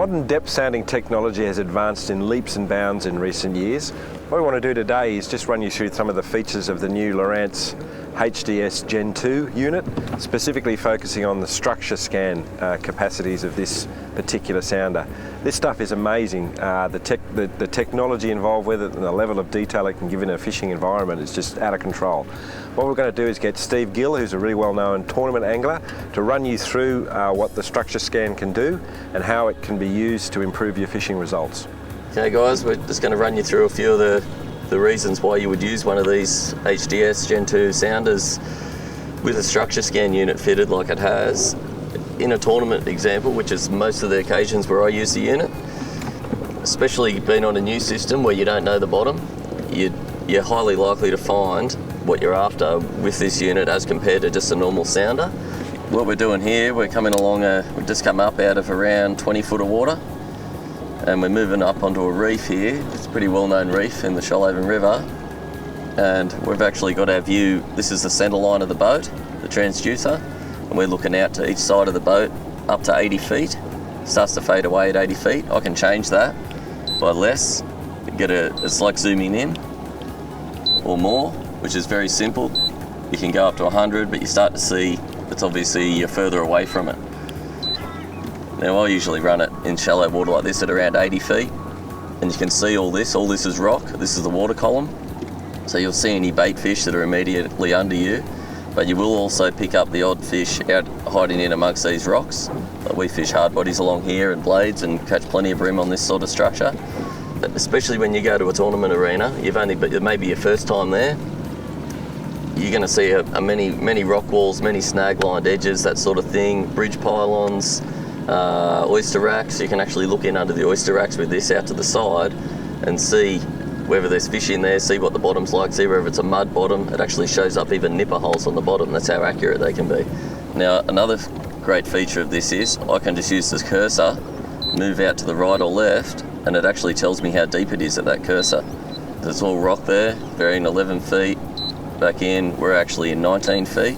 Modern depth sounding technology has advanced in leaps and bounds in recent years. What we want to do today is just run you through some of the features of the new Lowrance HDS Gen 2 unit, specifically focusing on the structure scan capacities of this particular sounder. This stuff is amazing. The technology involved with it and the level of detail it can give in a fishing environment is just out of control. What we're going to do is get Steve Gill, who's a really well-known tournament angler, to run you through what the structure scan can do and how it can be used to improve your fishing results. Okay guys, we're just going to run you through a few of the reasons why you would use one of these HDS Gen 2 sounders with a structure scan unit fitted like it has in a tournament example, which is most of the occasions where I use the unit. Especially being on a new system where you don't know the bottom, you're highly likely to find what you're after with this unit as compared to just a normal sounder. What we're doing here, we're coming along, we've just come up out of around 20 foot of water and we're moving up onto a reef here. It's a pretty well-known reef in the Shoalhaven River, and we've actually got our view. This is the centre line of the boat, the transducer, and we're looking out to each side of the boat up to 80 feet. Starts to fade away at 80 feet. I can change that by less, it's like zooming in, or more, which is very simple. You can go up to 100, but you start to see it's obviously you're further away from it. Now I usually run it in shallow water like this at around 80 feet, and you can see all this is rock, this is the water column, so you'll see any bait fish that are immediately under you, but you will also pick up the odd fish out hiding in amongst these rocks. Like we fish hard bodies along here and blades and catch plenty of bream on this sort of structure. But especially when you go to a tournament arena, it may be your first time there, you're going to see many rock walls, many snag lined edges, that sort of thing, bridge pylons, oyster racks. You can actually look in under the oyster racks with this out to the side and see whether there's fish in there, see what the bottom's like, see whether it's a mud bottom. It actually shows up even nipper holes on the bottom. That's how accurate they can be. Now another great feature of this is I can just use this cursor, move out to the right or left, and it actually tells me how deep it is at that cursor. There's all rock there, varying 11 feet. Back in, we're actually in 19 feet.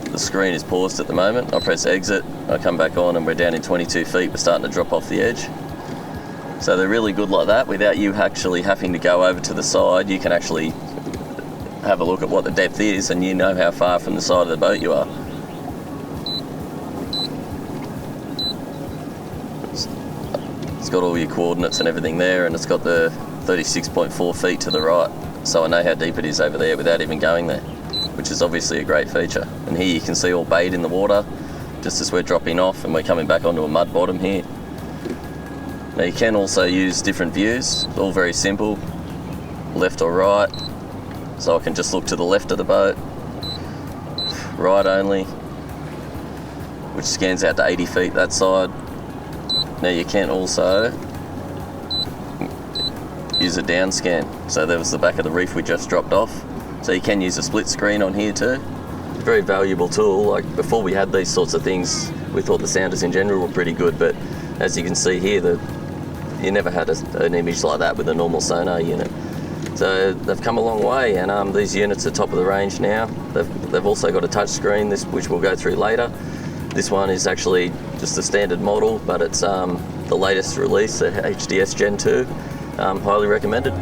The screen is paused at the moment. I press exit, I come back on and we're down in 22 feet. We're starting to drop off the edge. So they're really good like that. Without you actually having to go over to the side, you can actually have a look at what the depth is and you know how far from the side of the boat you are. It's got all your coordinates and everything there, and it's got the 36.4 feet to the right. So I know how deep it is over there without even going there, which is obviously a great feature. And here you can see all bait in the water, just as we're dropping off and we're coming back onto a mud bottom here. Now you can also use different views, all very simple, left or right. So I can just look to the left of the boat, right only, which scans out to 80 feet that side. Now you can also use a down scan. So there was the back of the reef we just dropped off. So you can use a split screen on here too. Very valuable tool. Like before we had these sorts of things, we thought the sounders in general were pretty good, but as you can see here, you never had an image like that with a normal sonar unit. So they've come a long way, and these units are top of the range now. They've also got a touch screen, which we'll go through later. This one is actually just a standard model, but it's the latest release, the HDS Gen 2. Highly recommended.